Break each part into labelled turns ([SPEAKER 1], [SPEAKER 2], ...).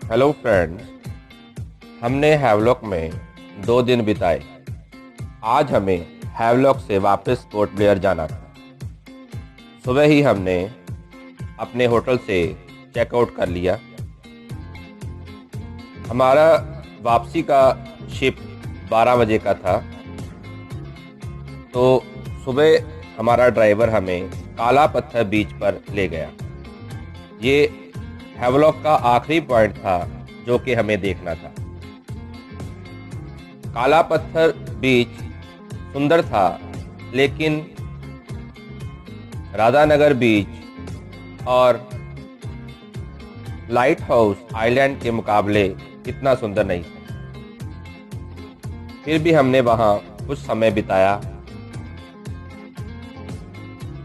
[SPEAKER 1] Hello friends, हमने Havelock में 2 दिन बिताए। आज हमें हैवलॉक से वापस पोर्ट ब्लेयर जाना था। सुबह ही हमने अपने होटल से चेकआउट कर लिया। हमारा वापसी का शिप 12 बजे का था। तो सुबह हमारा ड्राइवर हमें काला पत्थर बीच पर ले गया। ये हैवलॉक का आखिरी पॉइंट था जो कि हमें देखना था। काला पत्थर बीच सुंदर था, लेकिन राधानगर बीच और लाइट हाउस आइलैंड के मुकाबले इतना सुंदर नहीं था। फिर भी हमने वहाँ कुछ समय बिताया।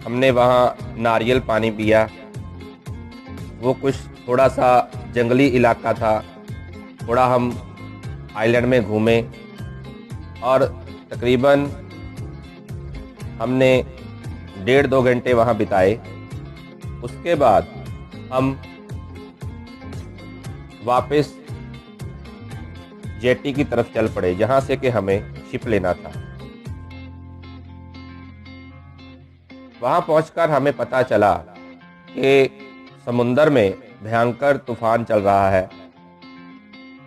[SPEAKER 1] हमने वहाँ नारियल पानी पिया। वो कुछ थोड़ा सा जंगली इलाका था। थोड़ा हम आइलैंड में घूमे और तकरीबन हमने 1.5-2 घंटे वहाँ बिताए। उसके बाद हम वापस जेटी की तरफ चल पड़े, जहाँ से कि हमें शिप लेना था। वहाँ पहुंचकर हमें पता चला कि समुंदर में भयंकर तूफान चल रहा है,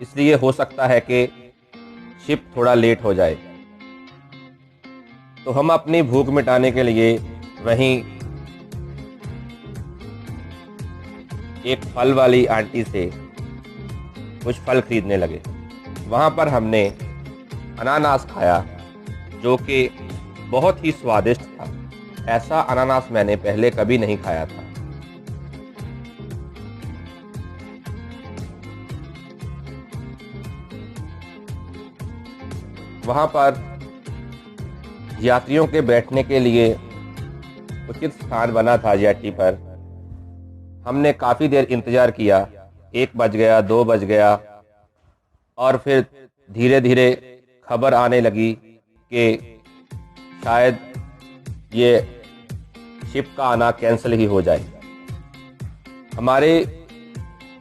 [SPEAKER 1] इसलिए हो सकता है कि शिप थोड़ा लेट हो जाए। तो हम अपनी भूख मिटाने के लिए वहीं एक फल वाली आंटी से कुछ फल खरीदने लगे। वहाँ पर हमने अनानास खाया, जो कि बहुत ही स्वादिष्ट था। ऐसा अनानास मैंने पहले कभी नहीं खाया था। वहाँ पर यात्रियों के बैठने के लिए उचित स्थान बना था जेटी पर। हमने काफ़ी देर इंतज़ार किया। 1 बज गया, 2 बज गया, और फिर धीरे धीरे खबर आने लगी कि शायद ये शिप का आना कैंसिल ही हो जाए। हमारे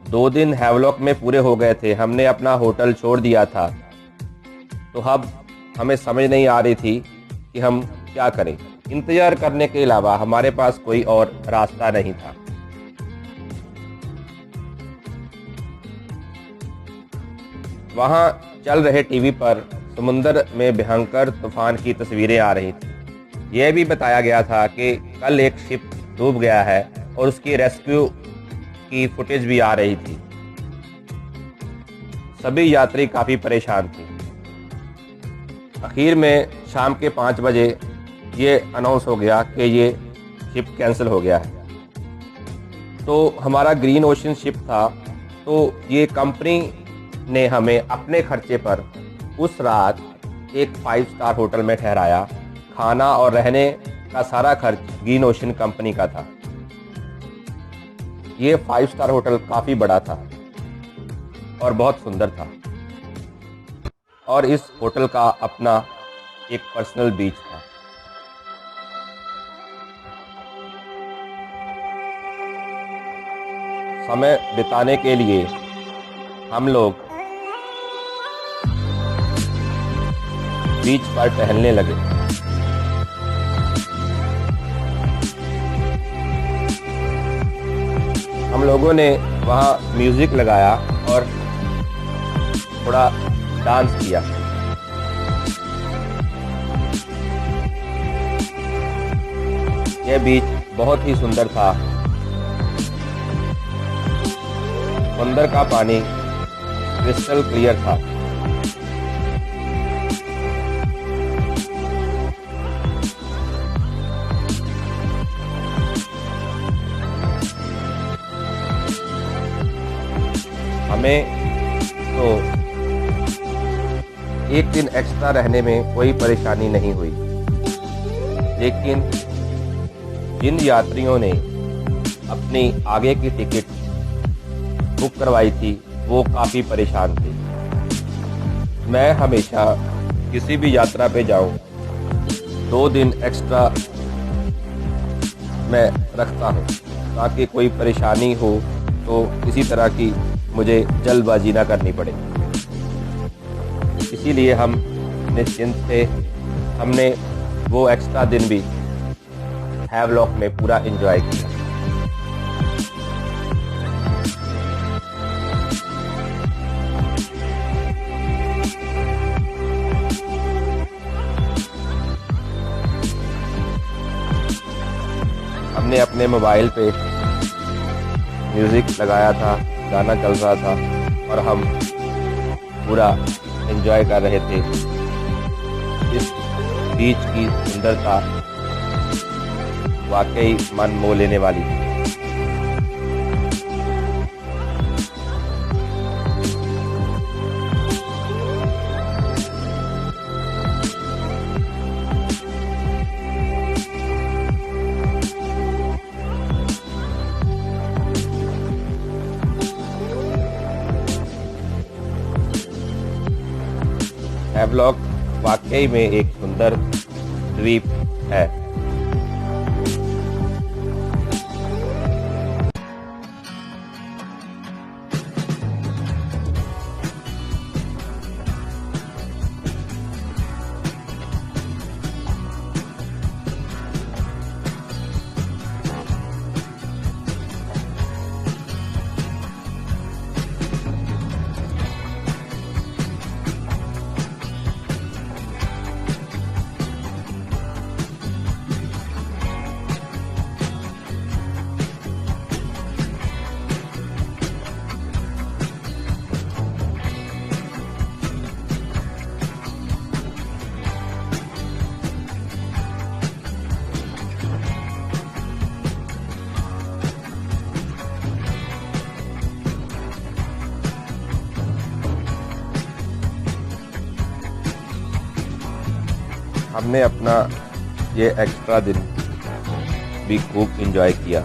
[SPEAKER 1] 2 दिन हैवलॉक में पूरे हो गए थे। हमने अपना होटल छोड़ दिया था। तो अब हमें समझ नहीं आ रही थी कि हम क्या करें। इंतज़ार करने के अलावा हमारे पास कोई और रास्ता नहीं था। वहाँ चल रहे टीवी पर समुंदर में भयंकर तूफान की तस्वीरें आ रही थी। यह भी बताया गया था कि कल एक शिप डूब गया है और उसकी रेस्क्यू की फुटेज भी आ रही थी। सभी यात्री काफ़ी परेशान थे। आखिर में शाम के 5 बजे ये अनाउंस हो गया कि ये शिप कैंसिल हो गया है। तो हमारा ग्रीन ओशन शिप था, तो ये कंपनी ने हमें अपने खर्चे पर उस रात एक 5 स्टार होटल में ठहराया। खाना और रहने का सारा खर्च ग्रीन ओशन कंपनी का था। ये 5 स्टार होटल काफ़ी बड़ा था और बहुत सुंदर था, और इस होटल का अपना एक पर्सनल बीच था। समय बिताने के लिए हम लोग बीच पर टहलने लगे। हम लोगों ने वहाँ म्यूजिक लगाया और थोड़ा डांस किया। यह बीच बहुत ही सुंदर था। समंदर का पानी क्रिस्टल क्लियर था। हमें तो 1 दिन एक्स्ट्रा रहने में कोई परेशानी नहीं हुई, लेकिन जिन यात्रियों ने अपनी आगे की टिकट बुक करवाई थी वो काफ़ी परेशान थे। मैं हमेशा किसी भी यात्रा पे जाऊं 2 दिन एक्स्ट्रा मैं रखता हूं, ताकि कोई परेशानी हो तो किसी तरह की मुझे जल्दबाजी ना करनी पड़े। इसीलिए हम निश्चिंत थे। हमने वो एक्स्ट्रा दिन भी हैवलॉक में पूरा एंजॉय किया। हमने अपने मोबाइल पे म्यूज़िक लगाया था, गाना चल रहा था और हम पूरा एंजॉय कर रहे थे। इस बीच की सुंदरता वाकई मन मोह लेने वाली थी। हैवलॉक वाकई में एक सुंदर द्वीप है। हमने अपना ये एक्स्ट्रा दिन भी खूब एंजॉय किया।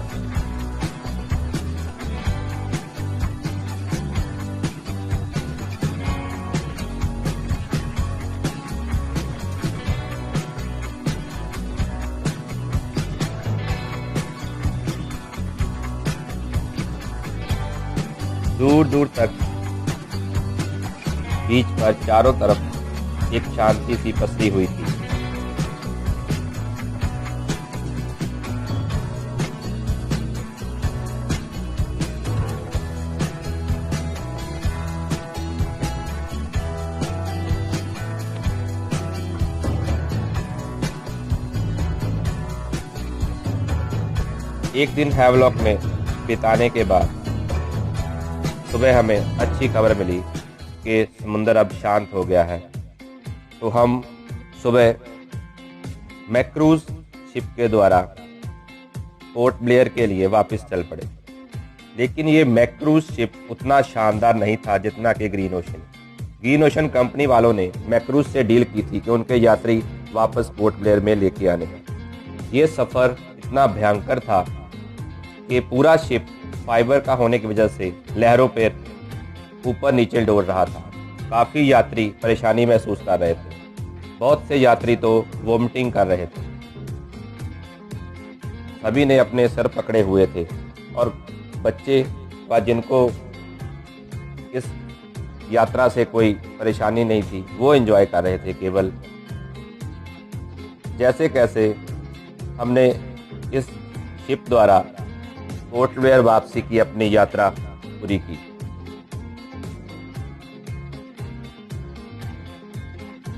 [SPEAKER 1] दूर दूर तक बीच पर चारों तरफ एक शांति सी पसरी हुई थी। एक दिन हैवलॉक में बिताने के बाद सुबह हमें अच्छी खबर मिली कि समुंदर अब शांत हो गया है। तो हम सुबह मैक्रूज शिप के द्वारा पोर्ट ब्लेयर के लिए वापस चल पड़े। लेकिन ये मैक्रूज शिप उतना शानदार नहीं था जितना कि ग्रीन ओशन कंपनी वालों ने मैक्रूज से डील की थी कि उनके यात्री वापस पोर्ट ब्लेयर में लेके आने हैं। ये सफ़र इतना भयंकर था कि पूरा शिप फाइबर का होने की वजह से लहरों पर ऊपर नीचे डोल रहा था। काफ़ी यात्री परेशानी महसूस कर रहे थे। बहुत से यात्री तो वोमिटिंग कर रहे थे। सभी ने अपने सर पकड़े हुए थे और बच्चे व जिनको इस यात्रा से कोई परेशानी नहीं थी वो एंजॉय कर रहे थे। केवल जैसे कैसे हमने इस शिप द्वारा पोर्ट ब्लेयर वापसी की अपनी यात्रा पूरी की।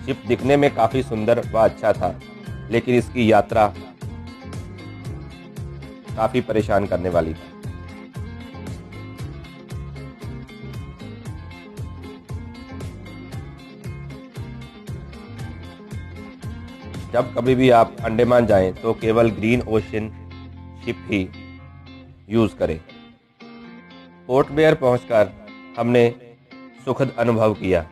[SPEAKER 1] शिप दिखने में काफ़ी सुंदर व अच्छा था, लेकिन इसकी यात्रा काफ़ी परेशान करने वाली थी। जब कभी भी आप अंडमान जाएं तो केवल ग्रीन ओशन शिप ही यूज़ करें। पोर्ट ब्लेयर पहुंचकर हमने सुखद अनुभव किया।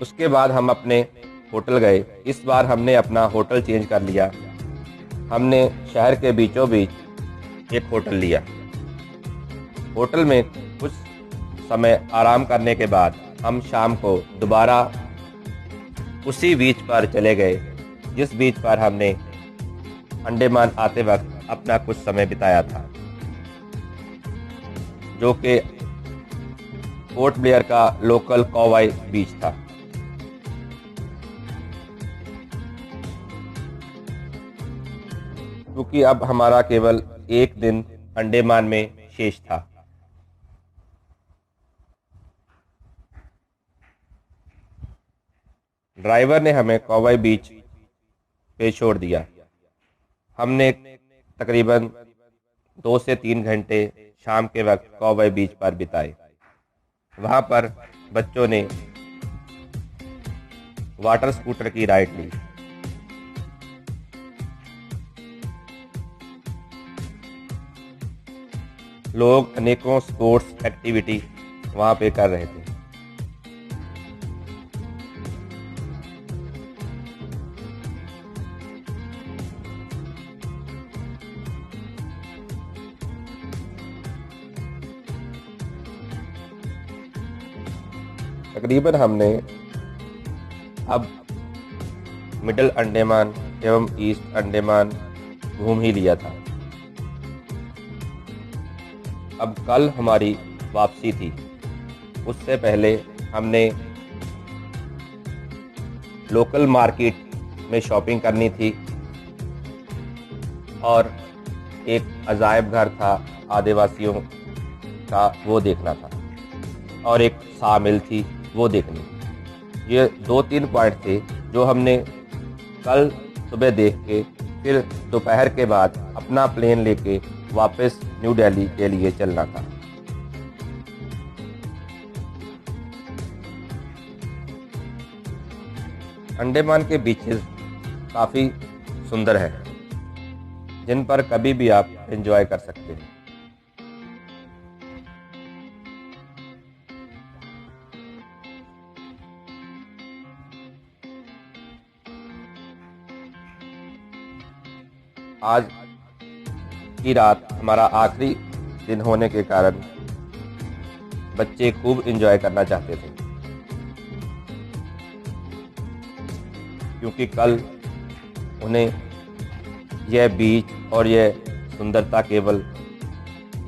[SPEAKER 1] उसके बाद हम अपने होटल गए। इस बार हमने अपना होटल चेंज कर लिया। हमने शहर के बीचों बीच एक होटल लिया। होटल में कुछ समय आराम करने के बाद हम शाम को दोबारा उसी बीच पर चले गए जिस बीच पर हमने अंडमान आते वक्त अपना कुछ समय बिताया था, जो कि पोर्ट ब्लेयर का लोकल कौवाई बीच था। क्योंकि अब हमारा केवल एक दिन अंडमान में शेष था। ड्राइवर ने हमें कौवाई बीच पे छोड़ दिया। हमने तकरीबन 2 से 3 घंटे शाम के वक्त कौवाई बीच पर बिताए। वहां पर बच्चों ने वाटर स्कूटर की राइड ली। लोग अनेकों स्पोर्ट्स एक्टिविटी वहां पे कर रहे थे। तकरीबन हमने अब मिडिल अंडमान एवं ईस्ट अंडमान घूम ही लिया था। अब कल हमारी वापसी थी। उससे पहले हमने लोकल मार्केट में शॉपिंग करनी थी और एक अजायब घर था आदिवासियों का, वो देखना था, और एक सामिल थी, वो देखनी। ये 2-3 पॉइंट थे जो हमने कल सुबह देख के फिर दोपहर के बाद अपना प्लेन लेके वापस न्यू दिल्ली के लिए चलना था। अंडमान के बीचेस काफ़ी सुंदर हैं, जिन पर कभी भी आप एंजॉय कर सकते हैं। आज की रात हमारा आखिरी दिन होने के कारण बच्चे खूब एंजॉय करना चाहते थे, क्योंकि कल उन्हें यह बीच और यह सुंदरता केवल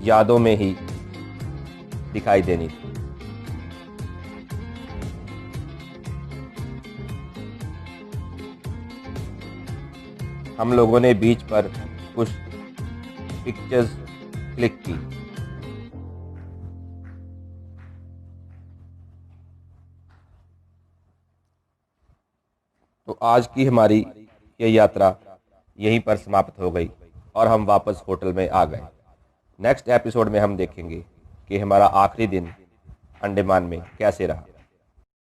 [SPEAKER 1] यादों में ही दिखाई देनी थी। हम लोगों ने बीच पर कुछ पिक्चर्स क्लिक की। तो आज की हमारी ये यात्रा यहीं पर समाप्त हो गई और हम वापस होटल में आ गए। नेक्स्ट एपिसोड में हम देखेंगे कि हमारा आखिरी दिन अंडमान में कैसे रहा।